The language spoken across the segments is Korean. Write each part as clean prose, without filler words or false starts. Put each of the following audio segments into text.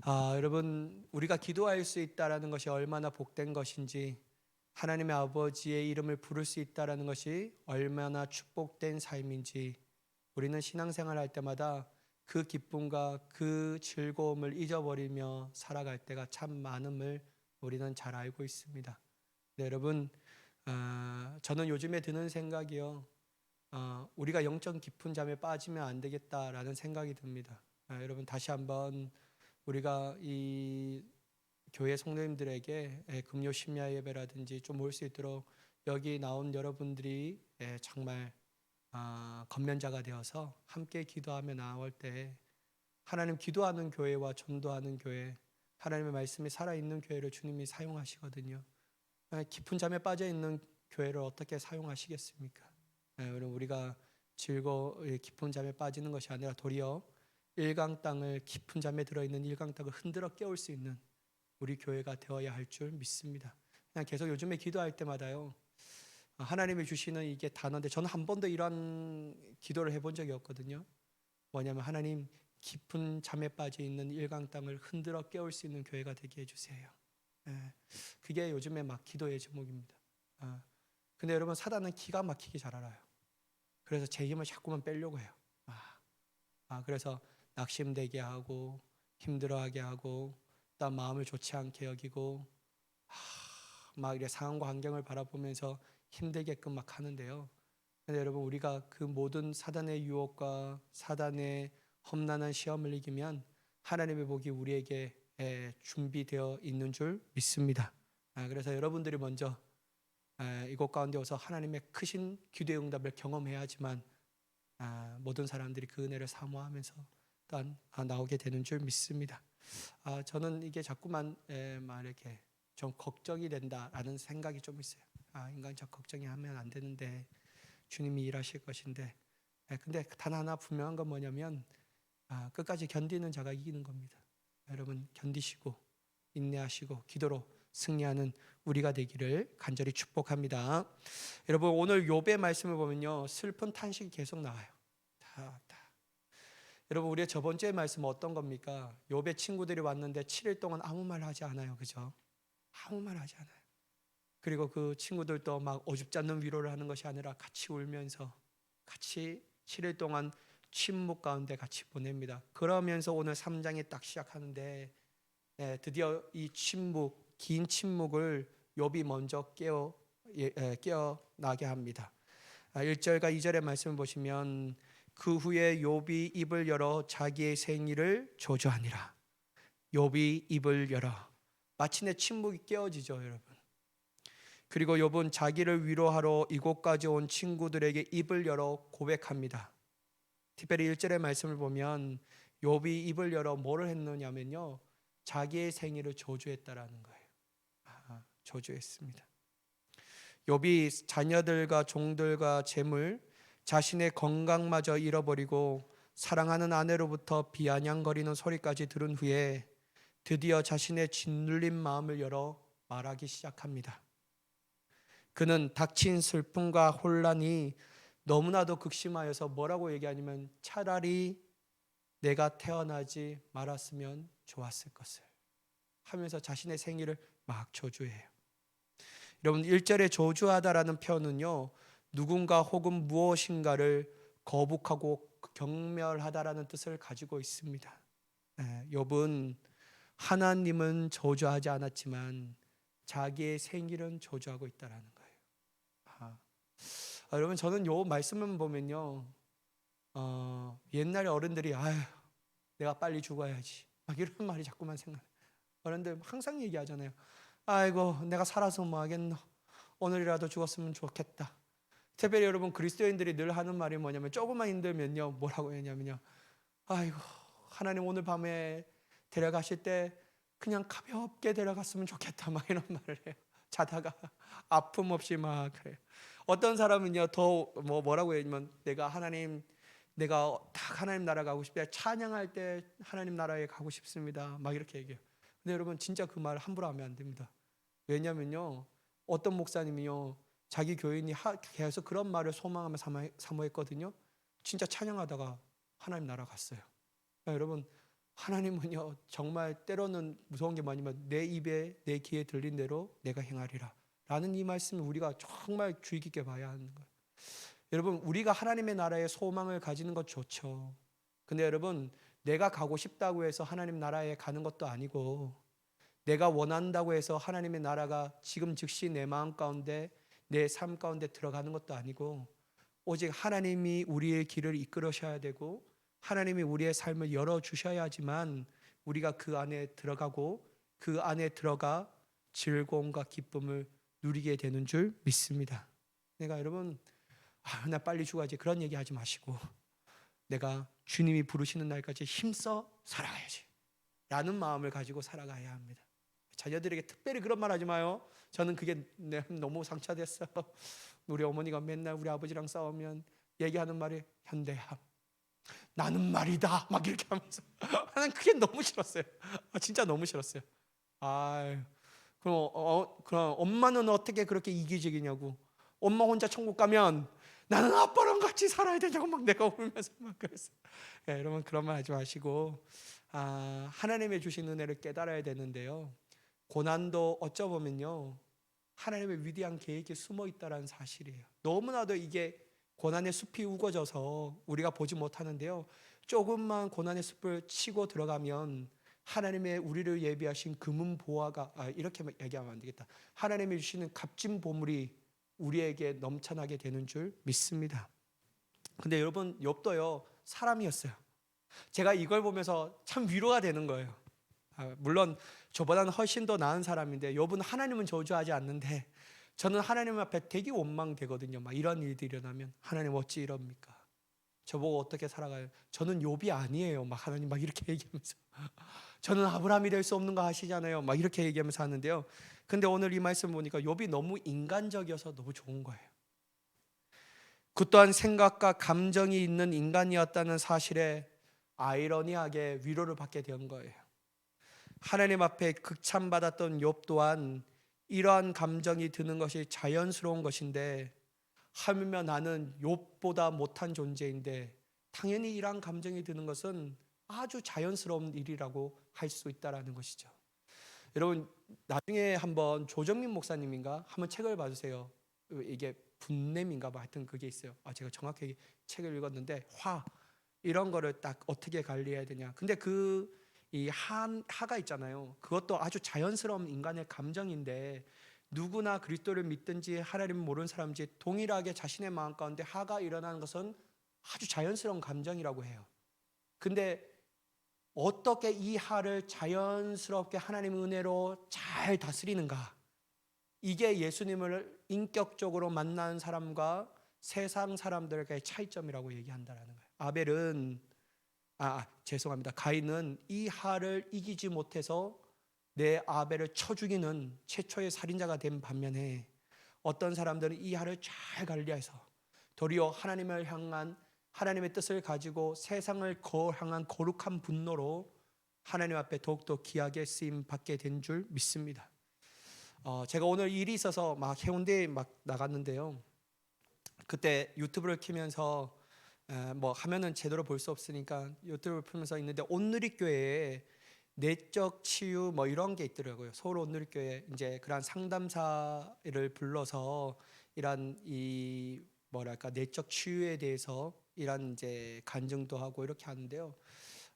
여러분, 우리가 기도할 수 있다라는 것이 얼마나 복된 것인지, 하나님의 아버지의 이름을 부를 수 있다라는 것이 얼마나 축복된 삶인지, 우리는 신앙생활 할 때마다 그 기쁨과 그 즐거움을 잊어버리며 살아갈 때가 참 많음을 우리는 잘 알고 있습니다. 네, 여러분, 저는 요즘에 드는 생각이요, 우리가 영적 깊은 잠에 빠지면 안 되겠다라는 생각이 듭니다. 여러분, 다시 한번 우리가 이 교회 성도님들에게 금요 심야 예배라든지 좀 올 수 있도록 여기 나온 여러분들이 정말 건면자가 되어서 함께 기도하며 나올 때 하나님, 기도하는 교회와 전도하는 교회, 하나님의 말씀이 살아있는 교회를 주님이 사용하시거든요. 깊은 잠에 빠져 있는 교회를 어떻게 사용하시겠습니까? 여러분, 우리가 깊은 잠에 빠지는 것이 아니라 도리어 일강 땅을, 깊은 잠에 들어있는 일강 땅을 흔들어 깨울 수 있는 우리 교회가 되어야 할 줄 믿습니다. 그냥 계속 요즘에 기도할 때마다요, 하나님이 주시는 이게 단어인데, 저는 한 번도 이런 기도를 해본 적이 없거든요. 뭐냐면, 하나님, 깊은 잠에 빠져 있는 일강 땅을 흔들어 깨울 수 있는 교회가 되게 해주세요. 그게 요즘에 막 기도의 제목입니다. 근데 여러분, 사단은 기가 막히게 잘 알아요. 그래서 제 힘을 자꾸만 빼려고 해요. 그래서 낙심되게 하고 힘들어하게 하고 또 마음을 좋지 않게 여기고 막 이래 상황과 환경을 바라보면서 힘들게끔 막 하는데요. 근데 여러분, 우리가 그 모든 사단의 유혹과 사단의 험난한 시험을 이기면 하나님의 복이 우리에게 준비되어 있는 줄 믿습니다. 그래서 여러분들이 먼저 이곳 가운데 와서 하나님의 크신 기도의 응답을 경험해야 하지만 모든 사람들이 그 은혜를 사모하면서 또한 나오게 되는 줄 믿습니다. 저는 이게 자꾸만 막 이렇게 좀 걱정이 된다라는 생각이 좀 있어요. 인간적 걱정이 하면 안 되는데 주님이 일하실 것인데, 근데 단 하나 분명한 건 뭐냐면 끝까지 견디는 자가 이기는 겁니다. 여러분, 견디시고 인내하시고 기도로 승리하는 우리가 되기를 간절히 축복합니다. 여러분, 오늘 욥의 말씀을 보면요, 슬픈 탄식이 계속 나와요. 여러분, 우리의 저번 주의 말씀은 어떤 겁니까? 욥의 친구들이 왔는데 7일 동안 아무 말 하지 않아요. 그죠? 아무 말 하지 않아요. 그리고 그 친구들도 막 어줍지 않는 위로를 하는 것이 아니라 같이 울면서 같이 7일 동안 침묵 가운데 같이 보냅니다. 그러면서 오늘 3장이 딱 시작하는데 드디어 이 긴 침묵을 욥이 먼저 깨어나게 합니다. 1절과 2절의 말씀을 보시면, 그 후에 욥이 입을 열어 자기의 생일을 저주하니라. 욥이 입을 열어, 마침내 침묵이 깨어지죠, 여러분. 그리고 욥은 자기를 위로하러 이곳까지 온 친구들에게 입을 열어 고백합니다. 특별히 1절의 말씀을 보면 욥이 입을 열어 뭐를 했느냐면요, 자기의 생일을 저주했다라는 거예요. 저주했습니다. 욥이 자녀들과 종들과 재물, 자신의 건강마저 잃어버리고 사랑하는 아내로부터 비아냥거리는 소리까지 들은 후에 드디어 자신의 짓눌린 마음을 열어 말하기 시작합니다. 그는 닥친 슬픔과 혼란이 너무나도 극심하여서 뭐라고 얘기하냐면, 차라리 내가 태어나지 말았으면 좋았을 것을 하면서 자신의 생일을 막 저주해요. 여러분, 1절에 저주하다라는 표현은요, 누군가 혹은 무엇인가를 거북하고 경멸하다라는 뜻을 가지고 있습니다. 욥은 하나님은 저주하지 않았지만 자기의 생일은 저주하고 있다라는 거예요. 여러분, 저는 욥 말씀을 보면요, 옛날에 어른들이 내가 빨리 죽어야지 막 이런 말이 자꾸만 생각나요. 어른들 항상 얘기하잖아요. 아이고, 내가 살아서 뭐 하겠노, 오늘이라도 죽었으면 좋겠다. 특별히 여러분, 그리스도인들이 늘 하는 말이 뭐냐면, 조금만 힘들면요 뭐라고 했냐면요, 아이고, 하나님 오늘 밤에 데려가실 때 그냥 가볍게 데려갔으면 좋겠다 막 이런 말을 해요. 자다가 아픔 없이 막 그래요. 어떤 사람은요 더 뭐라고 해야냐면, 내가 딱 하나님 나라 가고 싶다, 찬양할 때 하나님 나라에 가고 싶습니다 막 이렇게 얘기해요. 근데 여러분, 진짜 그 말 함부로 하면 안 됩니다. 왜냐면요, 어떤 목사님이요, 자기 교인이 계속 그런 말을 소망하며 사모했거든요. 진짜 찬양하다가 하나님 나라 갔어요. 여러분, 하나님은요 정말 때로는 무서운 게 뭐냐면 내 입에 내 귀에 들린 대로 내가 행하리라 라는 이 말씀을 우리가 정말 주의 깊게 봐야 하는 거예요. 여러분, 우리가 하나님의 나라에 소망을 가지는 것 좋죠. 근데 여러분, 내가 가고 싶다고 해서 하나님 나라에 가는 것도 아니고, 내가 원한다고 해서 하나님의 나라가 지금 즉시 내 마음 가운데 내 삶 가운데 들어가는 것도 아니고, 오직 하나님이 우리의 길을 이끌으셔야 되고 하나님이 우리의 삶을 열어주셔야지만 우리가 그 안에 들어가고 그 안에 들어가 즐거움과 기쁨을 누리게 되는 줄 믿습니다. 내가 여러분 나 빨리 죽어야지 그런 얘기 하지 마시고, 내가 주님이 부르시는 날까지 힘써 살아가야지 라는 마음을 가지고 살아가야 합니다. 자녀들에게 특별히 그런 말 하지 마요. 저는 그게 너무 상처됐어요. 우리 어머니가 맨날 우리 아버지랑 싸우면 얘기하는 말이 현대야 나는 말이다 막 이렇게 하면서 나는 그게 너무 싫었어요. 진짜 너무 싫었어요. 그럼 엄마는 어떻게 그렇게 이기적이냐고, 엄마 혼자 천국 가면 나는 아빠랑 같이 살아야 되냐고 막 내가 울면서 막 그랬어요. 여러분 그런 말 하지 마시고 하나님의 주신 은혜를 깨달아야 되는데요, 고난도 어쩌보면요 하나님의 위대한 계획이 숨어 있다는 사실이에요. 너무나도 이게 고난의 숲이 우거져서 우리가 보지 못하는데요, 조금만 고난의 숲을 치고 들어가면 하나님의 우리를 예비하신 금은 보화가 이렇게 얘기하면 안 되겠다. 하나님이 주시는 값진 보물이 우리에게 넘쳐나게 되는 줄 믿습니다. 근데 여러분, 욥도요 사람이었어요. 제가 이걸 보면서 참 위로가 되는 거예요. 물론 저보다는 훨씬 더 나은 사람인데, 욥은 하나님은 저주하지 않는데 저는 하나님 앞에 되게 원망되거든요. 막 이런 일들이 일어나면 하나님 어찌 이럽니까? 저보고 어떻게 살아가요? 저는 욥이 아니에요. 막 하나님 막 이렇게 얘기하면서 저는 아브라함이 될 수 없는 거 아시잖아요. 막 이렇게 얘기하면서 하는데요. 근데 오늘 이 말씀 보니까 욥이 너무 인간적이어서 너무 좋은 거예요. 그 또한 생각과 감정이 있는 인간이었다는 사실에 아이러니하게 위로를 받게 된 거예요. 하나님 앞에 극찬받았던 욥 또한 이러한 감정이 드는 것이 자연스러운 것인데, 하물며 나는 욥보다 못한 존재인데 당연히 이러한 감정이 드는 것은 아주 자연스러운 일이라고 할 수 있다는 것이죠. 여러분 나중에 한번 조정민 목사님인가 한번 책을 봐주세요. 이게 분냄인가 봐, 하여튼 그게 있어요. 제가 정확하게 책을 읽었는데 이런 거를 딱 어떻게 관리해야 되냐. 근데 이 하가 있잖아요. 그것도 아주 자연스러운 인간의 감정인데, 누구나 그리스도를 믿든지 하나님을 모르는 사람인지 동일하게 자신의 마음 가운데 하가 일어나는 것은 아주 자연스러운 감정이라고 해요. 근데 어떻게 이 하를 자연스럽게 하나님의 은혜로 잘 다스리는가, 이게 예수님을 인격적으로 만난 사람과 세상 사람들의 차이점이라고 얘기한다는 거예요. 아벨은 죄송합니다. 가인은 이 하를 이기지 못해서 내 아벨을 쳐 죽이는 최초의 살인자가 된 반면에, 어떤 사람들은 이 하를 잘 관리해서 도리어 하나님을 향한 하나님의 뜻을 가지고 세상을 향한 거룩한 분노로 하나님 앞에 더욱더 귀하게 쓰임 받게 된 줄 믿습니다. 제가 오늘 일이 있어서 막 해운대에 막 나갔는데요, 그때 유튜브를 키면서 뭐 하면은 제대로 볼 수 없으니까 유튜브를 풀면서 있는데, 온누리교회에 내적 치유 뭐 이런 게 있더라고요. 서울 온누리교회 이제 그런 상담사를 불러서 이런 이 뭐랄까 내적 치유에 대해서 이런 이제 간증도 하고 이렇게 하는데요,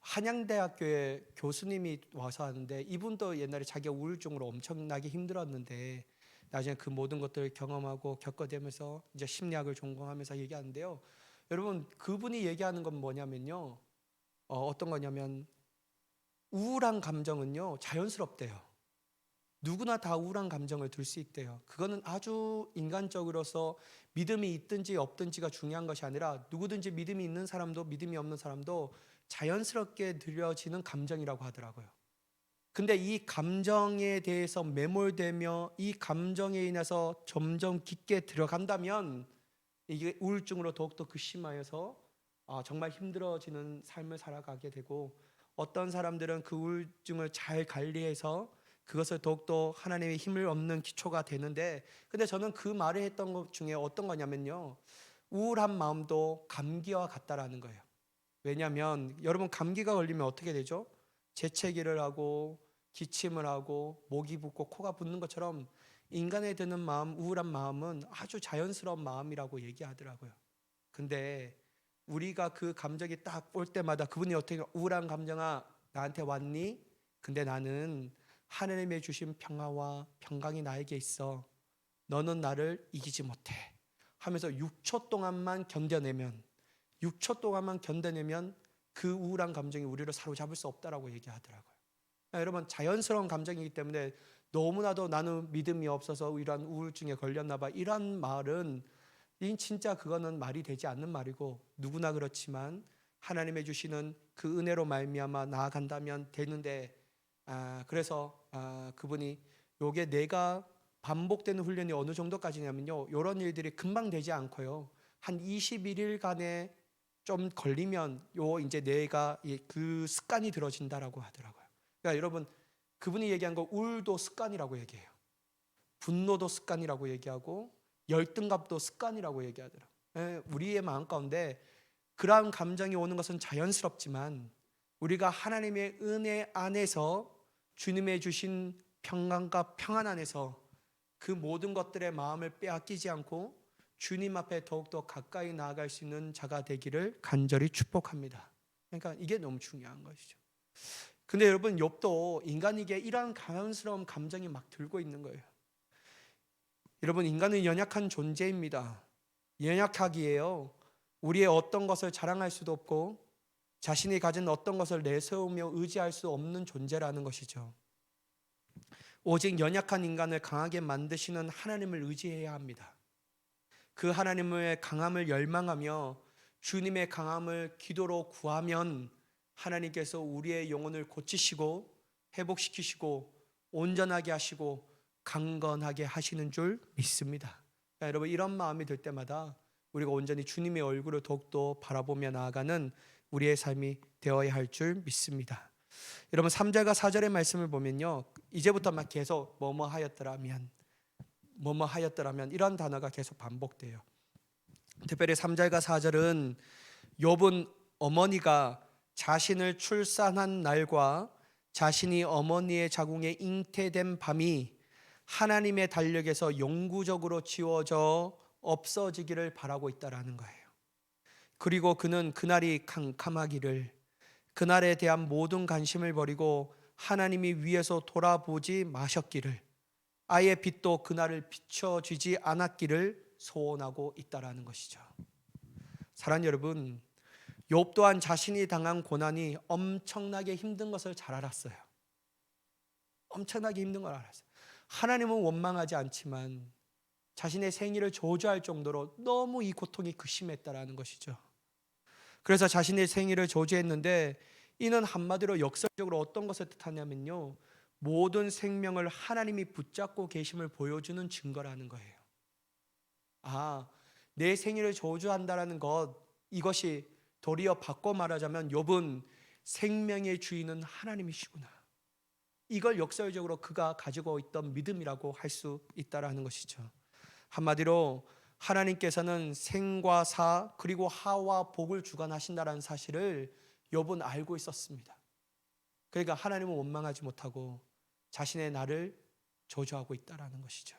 한양대학교에 교수님이 와서 하는데, 이분도 옛날에 자기가 우울증으로 엄청나게 힘들었는데 나중에 그 모든 것들을 경험하고 겪어내면서 이제 심리학을 전공하면서 얘기하는데요, 여러분 그분이 얘기하는 건 뭐냐면요, 어떤 거냐면 우울한 감정은요 자연스럽대요. 누구나 다 우울한 감정을 들 수 있대요. 그거는 아주 인간적으로서 믿음이 있든지 없든지가 중요한 것이 아니라, 누구든지 믿음이 있는 사람도 믿음이 없는 사람도 자연스럽게 들려지는 감정이라고 하더라고요. 근데 이 감정에 대해서 매몰되며 이 감정에 인해서 점점 깊게 들어간다면 이게 우울증으로 더욱더 극심하여서 정말 힘들어지는 삶을 살아가게 되고, 어떤 사람들은 그 우울증을 잘 관리해서 그것을 더욱더 하나님의 힘을 얻는 기초가 되는데, 근데 저는 그 말을 했던 것 중에 어떤 거냐면요, 우울한 마음도 감기와 같다라는 거예요. 왜냐하면 여러분 감기가 걸리면 어떻게 되죠? 재채기를 하고 기침을 하고 목이 붓고 코가 붓는 것처럼 인간에 드는 마음, 우울한 마음은 아주 자연스러운 마음이라고 얘기하더라고요. 근데 우리가 그 감정이 딱 올 때마다 그분이 어떻게 우울한 감정아 나한테 왔니? 근데 나는 하나님의 주신 평화와 평강이 나에게 있어. 너는 나를 이기지 못해. 하면서 6초 동안만 견뎌내면 6초 동안만 견뎌내면 그 우울한 감정이 우리를 사로잡을 수 없다라고 얘기하더라고요. 여러분 자연스러운 감정이기 때문에 너무나도 나는 믿음이 없어서 이러한 우울증에 걸렸나 봐. 이런 말은 진짜 그거는 말이 되지 않는 말이고 누구나 그렇지만 하나님의 주시는 그 은혜로 말미암아 나아간다면 되는데 그래서 그분이 요게 내가 반복되는 훈련이 어느 정도까지냐면요. 이런 일들이 금방 되지 않고요. 한 21일간에 좀 걸리면 이제 내가 그 습관이 들어진다라고 하더라고요. 그러니까 여러분 그분이 얘기한 거 우울도 습관이라고 얘기해요. 분노도 습관이라고 얘기하고 열등감도 습관이라고 얘기하더라고요. 우리의 마음 가운데 그러한 감정이 오는 것은 자연스럽지만 우리가 하나님의 은혜 안에서 주님의 주신 평강과 평안 안에서 그 모든 것들의 마음을 빼앗기지 않고 주님 앞에 더욱더 가까이 나아갈 수 있는 자가 되기를 간절히 축복합니다. 그러니까 이게 너무 중요한 것이죠. 근데 여러분 욥도 인간에게 이러한 자연스러운 감정이 막 들고 있는 거예요. 여러분 인간은 연약한 존재입니다. 연약하기에요. 우리의 어떤 것을 자랑할 수도 없고 자신이 가진 어떤 것을 내세우며 의지할 수 없는 존재라는 것이죠. 오직 연약한 인간을 강하게 만드시는 하나님을 의지해야 합니다. 그 하나님의 강함을 열망하며 주님의 강함을 기도로 구하면 하나님께서 우리의 영혼을 고치시고 회복시키시고 온전하게 하시고 강건하게 하시는 줄 믿습니다. 여러분 이런 마음이 들 때마다 우리가 온전히 주님의 얼굴을 더욱더 바라보며 나아가는 우리의 삶이 되어야 할 줄 믿습니다. 여러분 3절과 4절의 말씀을 보면요. 이제부터 막 계속 뭐뭐 하였더라면 이런 단어가 계속 반복돼요. 특별히 3절과 4절은 욥은 어머니가 자신을 출산한 날과 자신이 어머니의 자궁에 잉태된 밤이 하나님의 달력에서 영구적으로 지워져 없어지기를 바라고 있다라는 거예요. 그리고 그는 그날이 캄캄하기를 그날에 대한 모든 관심을 버리고 하나님이 위에서 돌아보지 마셨기를 아예 빛도 그날을 비춰주지 않았기를 소원하고 있다라는 것이죠. 사랑하는 여러분, 욥 또한 자신이 당한 고난이 엄청나게 힘든 것을 잘 알았어요. 엄청나게 힘든 걸 알았어요. 하나님은 원망하지 않지만 자신의 생일을 저주할 정도로 너무 이 고통이 극심했다라는 것이죠. 그래서 자신의 생일을 저주했는데 이는 한마디로 역설적으로 어떤 것을 뜻하냐면요. 모든 생명을 하나님이 붙잡고 계심을 보여주는 증거라는 거예요. 내 생일을 저주한다라는 것, 이것이 도리어 바꿔 말하자면 욥은 생명의 주인은 하나님이시구나. 이걸 역설적으로 그가 가지고 있던 믿음이라고 할 수 있다라는 것이죠. 한마디로 하나님께서는 생과 사 그리고 하와 복을 주관하신다라는 사실을 욥은 알고 있었습니다. 그러니까 하나님은 원망하지 못하고 자신의 나를 저주하고 있다라는 것이죠.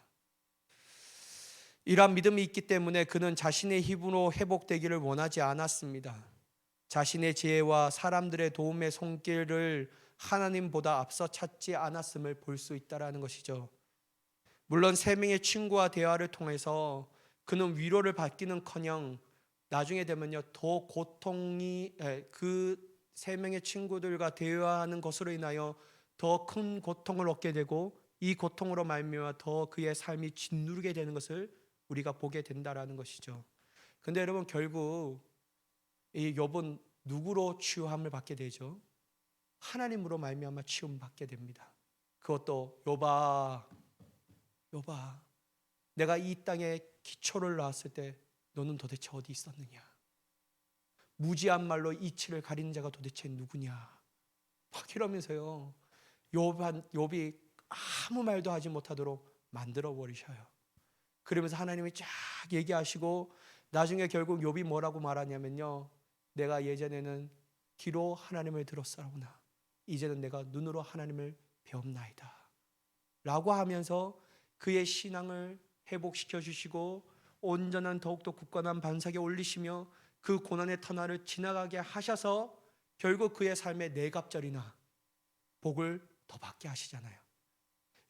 이러한 믿음이 있기 때문에 그는 자신의 힘으로 회복되기를 원하지 않았습니다. 자신의 지혜와 사람들의 도움의 손길을 하나님보다 앞서 찾지 않았음을 볼 수 있다라는 것이죠. 물론 세 명의 친구와 대화를 통해서 그는 위로를 받기는커녕 나중에 되면요 더 고통이 그 세 명의 친구들과 대화하는 것으로 인하여 더 큰 고통을 얻게 되고 이 고통으로 말미암아 더 그의 삶이 짓누르게 되는 것을 우리가 보게 된다라는 것이죠. 근데 여러분 결국 이 욥은 누구로 치유함을 받게 되죠? 하나님으로 말미암아 치유함을 받게 됩니다. 그것도 욥아 내가 이 땅에 기초를 놓았을 때 너는 도대체 어디 있었느냐? 무지한 말로 이치를 가리는 자가 도대체 누구냐? 막 이러면서요 욥이 아무 말도 하지 못하도록 만들어 버리셔요. 그러면서 하나님이 쫙 얘기하시고 나중에 결국 욥이 뭐라고 말하냐면요 내가 예전에는 귀로 하나님을 들었사오나 이제는 내가 눈으로 하나님을 배웁나이다 라고 하면서 그의 신앙을 회복시켜 주시고 온전한 더욱더 굳건한 반석에 올리시며 그 고난의 터널을 지나가게 하셔서 결국 그의 삶의 네 갑절이나 복을 더 받게 하시잖아요.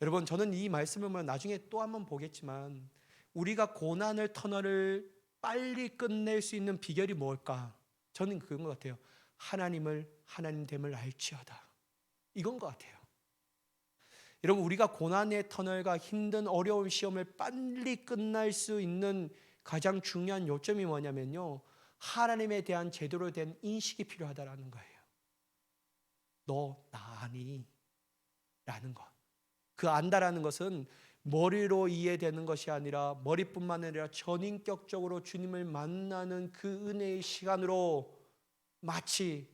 여러분, 저는 이 말씀을 보면 나중에 또 한번 보겠지만 우리가 고난의 터널을 빨리 끝낼 수 있는 비결이 뭘까? 저는 그건 것 같아요. 하나님됨을 알지어다. 이건 것 같아요. 여러분, 우리가 고난의 터널과 힘든 어려운 시험을 빨리 끝날 수 있는 가장 중요한 요점이 뭐냐면요, 하나님에 대한 제대로 된 인식이 필요하다라는 거예요. 너 나 아니? 라는 것. 그 안다라는 것은 머리로 이해되는 것이 아니라 머리뿐만 아니라 전인격적으로 주님을 만나는 그 은혜의 시간으로 마치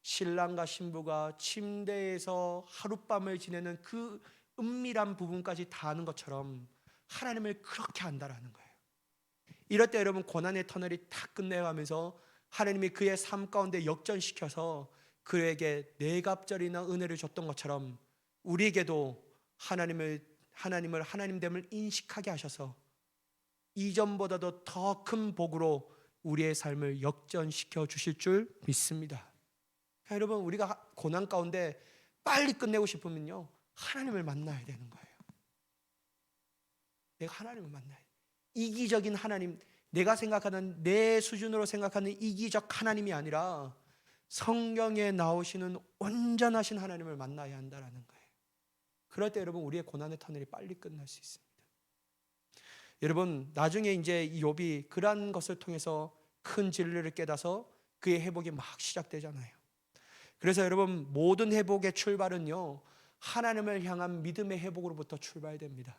신랑과 신부가 침대에서 하룻밤을 지내는 그 은밀한 부분까지 다 아는 것처럼 하나님을 그렇게 안다라는 거예요. 이럴 때 여러분, 고난의 터널이 다 끝내가면서 하나님이 그의 삶 가운데 역전시켜서 그에게 네갑절이나 은혜를 줬던 것처럼 우리에게도 하나님됨을 인식하게 하셔서 이전보다도 더 큰 복으로 우리의 삶을 역전시켜 주실 줄 믿습니다. 여러분, 우리가 고난 가운데 빨리 끝내고 싶으면요, 하나님을 만나야 되는 거예요. 내가 하나님을 만나야 돼. 이기적인 하나님, 내가 생각하는 내 수준으로 생각하는 이기적 하나님이 아니라 성경에 나오시는 온전하신 하나님을 만나야 한다는 거예요. 그럴 때 여러분, 우리의 고난의 터널이 빨리 끝날 수 있습니다. 여러분, 나중에 이제 욥이 그러한 것을 통해서 큰 진리를 깨닫아서 그의 회복이 막 시작되잖아요. 그래서 여러분, 모든 회복의 출발은요, 하나님을 향한 믿음의 회복으로부터 출발됩니다.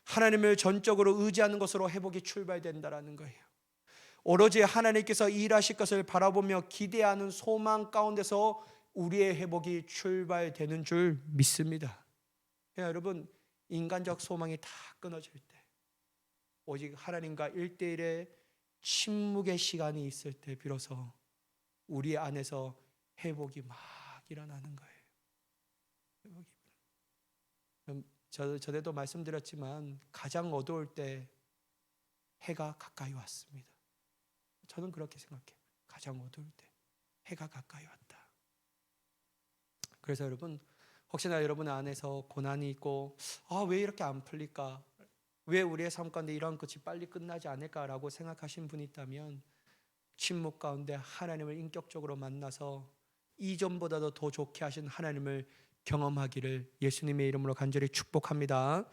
하나님을 전적으로 의지하는 것으로 회복이 출발된다라는 거예요. 오로지 하나님께서 일하실 것을 바라보며 기대하는 소망 가운데서 우리의 회복이 출발되는 줄 믿습니다. 여러분, 인간적 소망이 다 끊어질 때, 오직 하나님과 1대1의 침묵의 시간이 있을 때 비로소 우리 안에서 회복이 막 일어나는 거예요. 전에도 말씀드렸지만 가장 어두울 때 해가 가까이 왔습니다. 저는 그렇게 생각해요. 가장 어두울 때 해가 가까이 왔다. 그래서 여러분, 혹시나 여러분 안에서 고난이 있고 왜 이렇게 안 풀릴까? 왜 우리의 삶 가운데 이런 것이 빨리 끝나지 않을까라고 생각하신 분이 있다면 침묵 가운데 하나님을 인격적으로 만나서 이전보다도 더 좋게 하신 하나님을 경험하기를 예수님의 이름으로 간절히 축복합니다.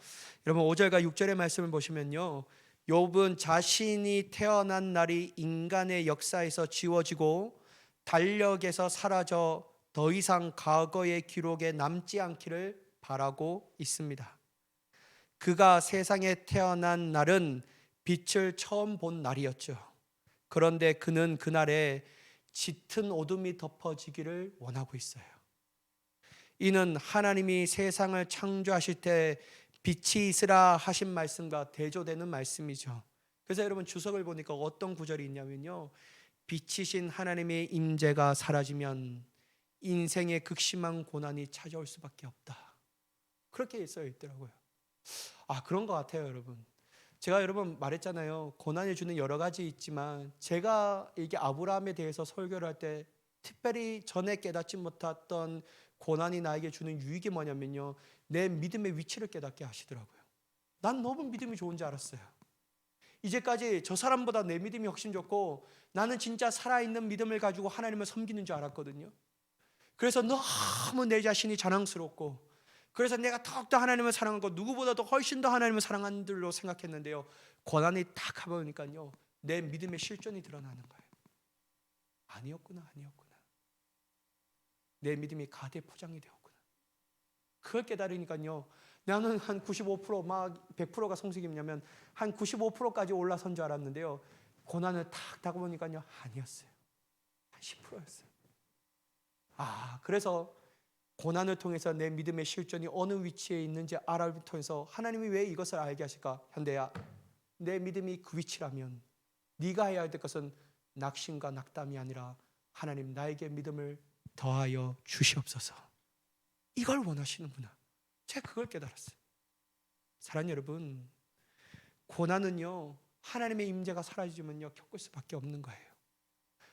여러분, 5절과 6절의 말씀을 보시면요, 욥은 자신이 태어난 날이 인간의 역사에서 지워지고 달력에서 사라져 더 이상 과거의 기록에 남지 않기를 바라고 있습니다. 그가 세상에 태어난 날은 빛을 처음 본 날이었죠. 그런데 그는 그날에 짙은 어둠이 덮어지기를 원하고 있어요. 이는 하나님이 세상을 창조하실 때 빛이 있으라 하신 말씀과 대조되는 말씀이죠. 그래서 여러분, 주석을 보니까 어떤 구절이 있냐면요, 빛이신 하나님의 임재가 사라지면 인생의 극심한 고난이 찾아올 수밖에 없다. 그렇게 써 있더라고요. 그런 것 같아요. 여러분, 제가 여러분 말했잖아요. 고난이 주는 여러 가지 있지만 제가 이게 아브라함에 대해서 설교를 할 때 특별히 전에 깨닫지 못했던 고난이 나에게 주는 유익이 뭐냐면요, 내 믿음의 위치를 깨닫게 하시더라고요. 난 너무 믿음이 좋은 줄 알았어요. 이제까지 저 사람보다 내 믿음이 훨씬 좋고 나는 진짜 살아있는 믿음을 가지고 하나님을 섬기는 줄 알았거든요. 그래서 너무 내 자신이 자랑스럽고, 그래서 내가 더욱더 하나님을 사랑하고 누구보다도 훨씬 더 하나님을 사랑하는 줄로 생각했는데요, 고난이 딱 가보니까요, 내 믿음의 실존이 드러나는 거예요. 아니었구나. 내 믿음이 가대 포장이 되었구나. 그걸 깨달으니까요, 나는 한 95% 막 100%가 성숙이냐면 한 95%까지 올라선 줄 알았는데요, 고난을 탁 다가보니까요, 아니었어요. 한 10%였어요. 그래서 고난을 통해서 내 믿음의 실존이 어느 위치에 있는지 알아를 통해서 하나님이 왜 이것을 알게 하실까? 현대야, 내 믿음이 그 위치라면 네가 해야 될 것은 낙심과 낙담이 아니라 하나님, 나에게 믿음을 더하여 주시옵소서. 이걸 원하시는구나. 제가 그걸 깨달았어요. 사랑하는 여러분, 고난은요 하나님의 임재가 사라지면요 겪을 수밖에 없는 거예요.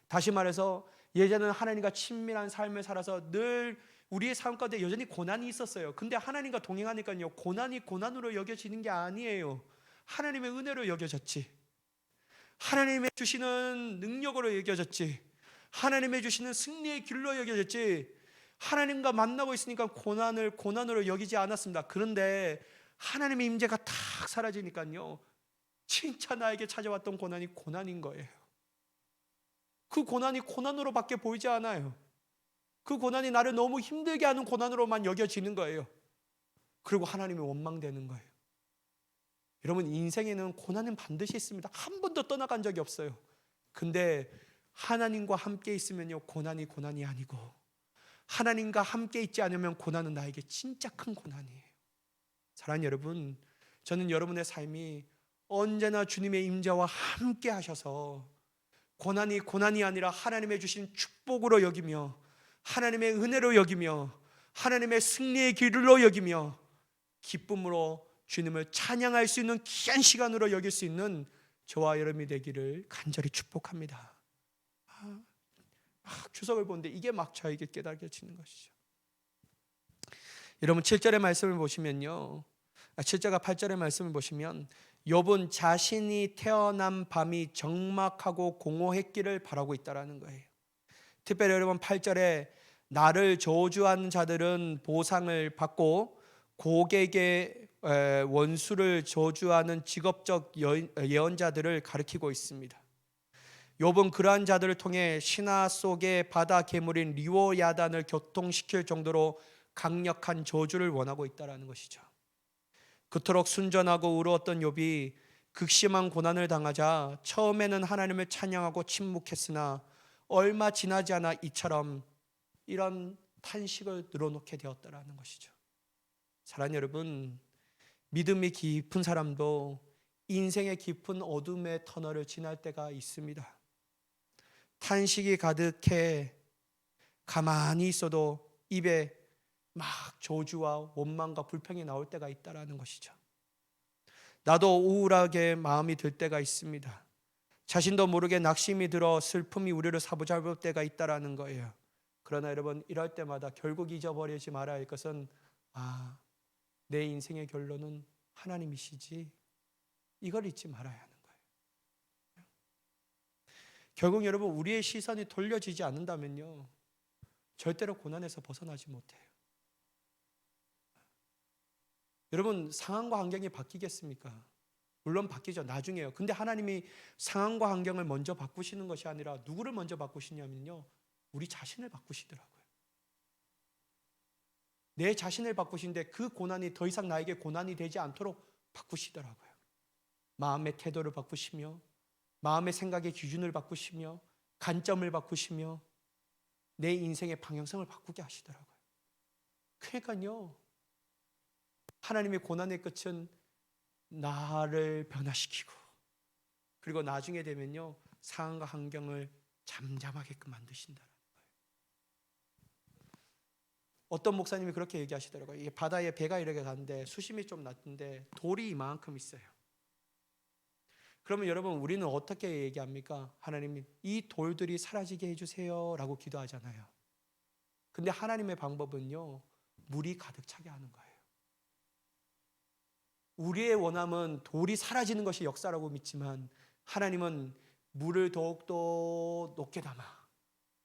다시 말해서 예전에는 하나님과 친밀한 삶을 살아서 늘 우리의 삶 가운데 여전히 고난이 있었어요. 근데 하나님과 동행하니까요 고난이 고난으로 여겨지는 게 아니에요. 하나님의 은혜로 여겨졌지, 하나님의 주시는 능력으로 여겨졌지, 하나님의 주시는 승리의 길로 여겨졌지, 하나님과 만나고 있으니까 고난을 고난으로 여기지 않았습니다. 그런데 하나님의 임재가 탁 사라지니까요 진짜 나에게 찾아왔던 고난이 고난인 거예요. 그 고난이 고난으로밖에 보이지 않아요. 그 고난이 나를 너무 힘들게 하는 고난으로만 여겨지는 거예요. 그리고 하나님이 원망되는 거예요. 여러분, 인생에는 고난은 반드시 있습니다. 한 번도 떠나간 적이 없어요. 근데 하나님과 함께 있으면요 고난이 고난이 아니고, 하나님과 함께 있지 않으면 고난은 나에게 진짜 큰 고난이에요. 사랑하는 여러분, 저는 여러분의 삶이 언제나 주님의 임재와 함께 하셔서 고난이 고난이 아니라 하나님의 주신 축복으로 여기며, 하나님의 은혜로 여기며, 하나님의 승리의 길로 여기며, 기쁨으로 주님을 찬양할 수 있는 귀한 시간으로 여길 수 있는 저와 여러분이 되기를 간절히 축복합니다. 주석을 보는데 이게 막 저에게 깨달아지는 것이죠. 여러분 7절의 말씀을 보시면요, 7절과 8절의 말씀을 보시면 욥은 자신이 태어난 밤이 적막하고 공허했기를 바라고 있다라는 거예요. 특별히 여러분 8절에 나를 저주하는 자들은 보상을 받고 고객의 원수를 저주하는 직업적 예언자들을 가리키고 있습니다. 욥은 그러한 자들을 통해 신화 속의 바다 괴물인 리오야단을 교통시킬 정도로 강력한 저주를 원하고 있다는 것이죠. 그토록 순전하고 의로웠던 욥이 극심한 고난을 당하자 처음에는 하나님을 찬양하고 침묵했으나 얼마 지나지 않아 이처럼 이런 탄식을 늘어놓게 되었다는 것이죠. 사랑하는 여러분, 믿음이 깊은 사람도 인생의 깊은 어둠의 터널을 지날 때가 있습니다. 탄식이 가득해 가만히 있어도 입에 막 저주와 원망과 불평이 나올 때가 있다라는 것이죠. 나도 우울하게 마음이 들 때가 있습니다. 자신도 모르게 낙심이 들어 슬픔이 우리를 사로잡을 때가 있다라는 거예요. 그러나 여러분, 이럴 때마다 결국 잊어버리지 말아야 할 것은 내 인생의 결론은 하나님이시지, 이걸 잊지 말아야 하는 거예요. 결국 여러분, 우리의 시선이 돌려지지 않는다면요 절대로 고난에서 벗어나지 못해요. 여러분, 상황과 환경이 바뀌겠습니까? 물론 바뀌죠. 나중에요. 근데 하나님이 상황과 환경을 먼저 바꾸시는 것이 아니라 누구를 먼저 바꾸시냐면요 우리 자신을 바꾸시더라고요. 내 자신을 바꾸신데 그 고난이 더 이상 나에게 고난이 되지 않도록 바꾸시더라고요. 마음의 태도를 바꾸시며, 마음의 생각의 기준을 바꾸시며, 관점을 바꾸시며, 내 인생의 방향성을 바꾸게 하시더라고요. 그러니까요 하나님의 고난의 끝은 나를 변화시키고, 그리고 나중에 되면요 상황과 환경을 잠잠하게끔 만드신다는 거예요. 어떤 목사님이 그렇게 얘기하시더라고요. 이게 바다에 배가 이렇게 가는데 수심이 좀 낮은데 돌이 이만큼 있어요. 그러면 여러분, 우리는 어떻게 얘기합니까? 하나님, 이 돌들이 사라지게 해주세요 라고 기도하잖아요. 근데 하나님의 방법은요 물이 가득 차게 하는 거예요. 우리의 원함은 돌이 사라지는 것이 역사라고 믿지만, 하나님은 물을 더욱더 높게 담아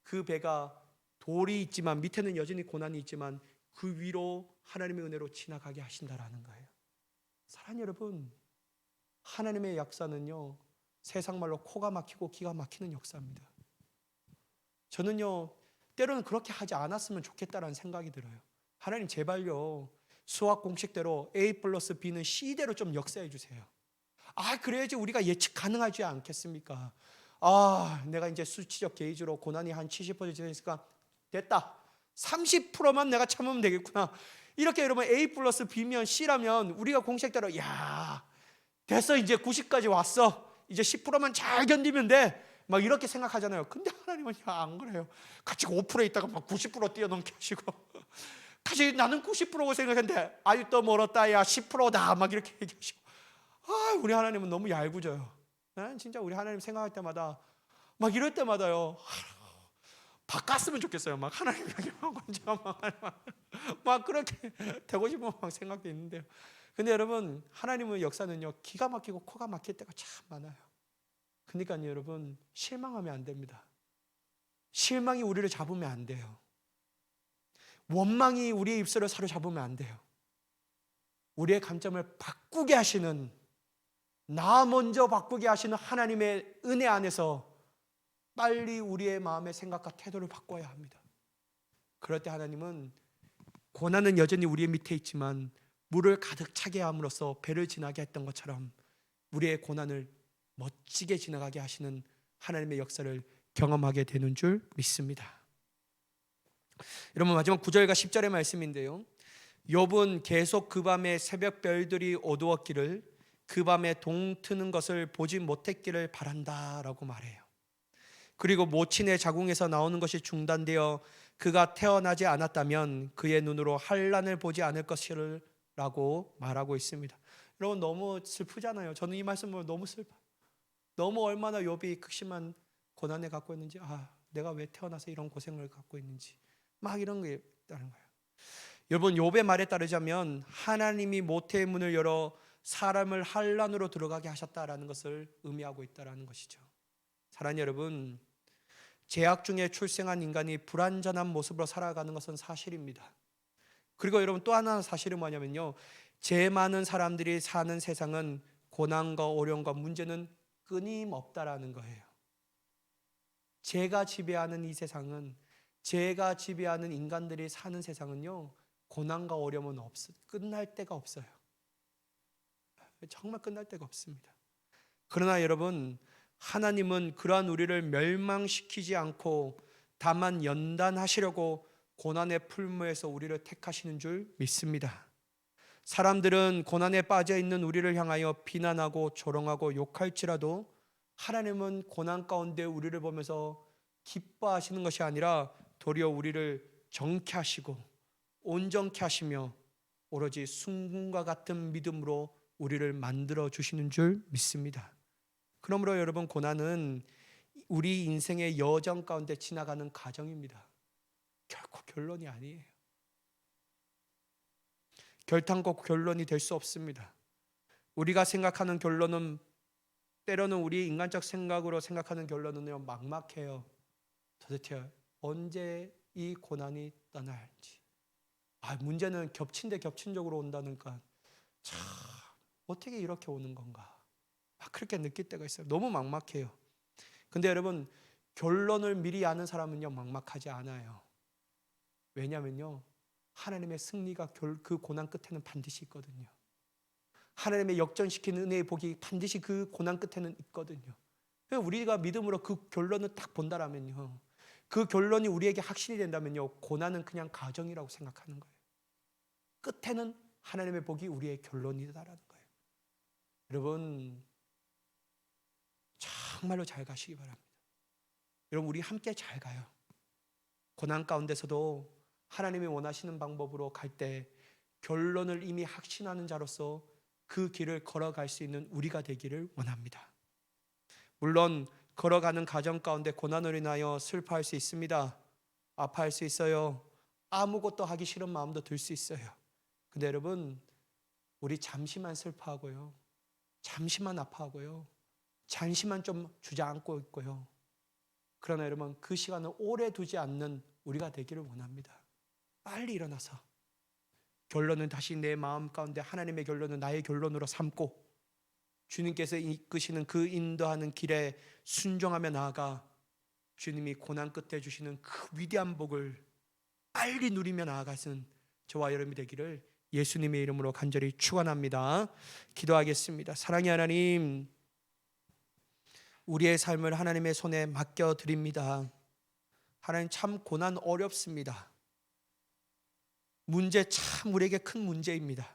그 배가 돌이 있지만 밑에는 여전히 고난이 있지만 그 위로 하나님의 은혜로 지나가게 하신다라는 거예요. 사랑하는 여러분, 하나님의 역사는요 세상 말로 코가 막히고 기가 막히는 역사입니다. 저는요 때로는 그렇게 하지 않았으면 좋겠다라는 생각이 들어요. 하나님 제발요 수학 공식대로 A 플러스 B는 C대로 좀 역사해 주세요. 그래야지 우리가 예측 가능하지 않겠습니까? 내가 이제 수치적 게이지로 고난이 한 70% 되니까 됐다, 30%만 내가 참으면 되겠구나. 이렇게 여러분 A 플러스 B면 C라면 우리가 공식대로 됐어, 이제 90까지 왔어, 이제 10%만 잘 견디면 돼, 막 이렇게 생각하잖아요. 근데 하나님은 안 그래요. 같이 5%에 있다가 막 90% 뛰어넘게 하시고, 같이 나는 90%고 생각했는데 아직도 멀었다, 야 10%다 막 이렇게 얘기하시고. 우리 하나님은 너무 얄궂어요. 나는 진짜 우리 하나님 생각할 때마다 막 이럴 때마다요, 바꿨으면 좋겠어요. 막 하나님에게 막 그렇게 되고 싶은 막 생각도 있는데요. 근데 여러분, 하나님의 역사는요, 기가 막히고 코가 막힐 때가 참 많아요. 그러니까 여러분, 실망하면 안 됩니다. 실망이 우리를 잡으면 안 돼요. 원망이 우리의 입술을 사로잡으면 안 돼요. 우리의 감점을 바꾸게 하시는, 나 먼저 바꾸게 하시는 하나님의 은혜 안에서 빨리 우리의 마음의 생각과 태도를 바꿔야 합니다. 그럴 때 하나님은 고난은 여전히 우리의 밑에 있지만 물을 가득 차게 함으로써 배를 지나게 했던 것처럼 우리의 고난을 멋지게 지나가게 하시는 하나님의 역사를 경험하게 되는 줄 믿습니다. 여러분, 마지막 9절과 10절의 말씀인데요, 욥은 계속 그 밤에 새벽 별들이 어두웠기를, 그 밤에 동트는 것을 보지 못했기를 바란다라고 말해요. 그리고 모친의 자궁에서 나오는 것이 중단되어 그가 태어나지 않았다면 그의 눈으로 환난을 보지 않을 것이라고 말하고 있습니다. 여러분, 너무 슬프잖아요. 저는 이 말씀 보면 너무 슬퍼요. 너무 얼마나 욥이 극심한 고난을 갖고 있는지, 내가 왜 태어나서 이런 고생을 갖고 있는지, 막 이런 게 있다는 거예요. 여러분, 욥의 말에 따르자면 하나님이 모태의 문을 열어 사람을 환난으로 들어가게 하셨다라는 것을 의미하고 있다라는 것이죠. 사랑하는 여러분, 죄악 중에 출생한 인간이 불완전한 모습으로 살아가는 것은 사실입니다. 그리고 여러분, 또 하나 사실은 뭐냐면요, 죄 많은 사람들이 사는 세상은 고난과 어려움과 문제는 끊임없다라는 거예요. 죄가 지배하는 이 세상은, 죄가 지배하는 인간들이 사는 세상은요, 고난과 어려움은 끝날 데가 없어요. 정말 끝날 데가 없습니다. 그러나 여러분, 하나님은 그러한 우리를 멸망시키지 않고 다만 연단하시려고 고난의 풀무에서 우리를 택하시는 줄 믿습니다. 사람들은 고난에 빠져 있는 우리를 향하여 비난하고 조롱하고 욕할지라도 하나님은 고난 가운데 우리를 보면서 기뻐하시는 것이 아니라 도리어 우리를 정케 하시고 온전케 하시며 오로지 순금과 같은 믿음으로 우리를 만들어 주시는 줄 믿습니다. 그러므로 여러분, 고난은 우리 인생의 여정 가운데 지나가는 과정입니다. 결코 결론이 아니에요. 결탄코 결론이 될 수 없습니다. 우리가 생각하는 결론은, 때로는 우리 인간적 생각으로 생각하는 결론은요, 막막해요. 도대체 언제 이 고난이 떠날지. 문제는 겹친 적으로 온다니까 참 어떻게 이렇게 오는 건가, 그렇게 느낄 때가 있어요. 너무 막막해요. 근데 여러분, 결론을 미리 아는 사람은요, 막막하지 않아요. 왜냐면요, 하나님의 승리가 그 고난 끝에는 반드시 있거든요. 하나님의 역전시키는 은혜의 복이 반드시 그 고난 끝에는 있거든요. 우리가 믿음으로 그 결론을 딱 본다라면요, 그 결론이 우리에게 확신이 된다면요, 고난은 그냥 과정이라고 생각하는 거예요. 끝에는 하나님의 복이 우리의 결론이다라는 거예요. 여러분, 정말로 잘 가시기 바랍니다. 여러분, 우리 함께 잘 가요. 고난 가운데서도 하나님이 원하시는 방법으로 갈 때 결론을 이미 확신하는 자로서 그 길을 걸어갈 수 있는 우리가 되기를 원합니다. 물론 걸어가는 과정 가운데 고난으로 인하여 슬퍼할 수 있습니다. 아파할 수 있어요. 아무것도 하기 싫은 마음도 들 수 있어요. 근데 여러분, 우리 잠시만 슬퍼하고요, 잠시만 아파하고요, 잠시만 좀 주저앉고 있고요, 그러나 여러분, 그 시간을 오래 두지 않는 우리가 되기를 원합니다. 빨리 일어나서 결론은 다시 내 마음 가운데 하나님의 결론은 나의 결론으로 삼고 주님께서 이끄시는 그 인도하는 길에 순종하며 나아가 주님이 고난 끝에 주시는 그 위대한 복을 빨리 누리며 나아가는 저와 여러분이 되기를 예수님의 이름으로 간절히 축원합니다. 기도하겠습니다. 사랑의 하나님, 우리의 삶을 하나님의 손에 맡겨드립니다. 하나님, 참 고난 어렵습니다. 문제 참 우리에게 큰 문제입니다.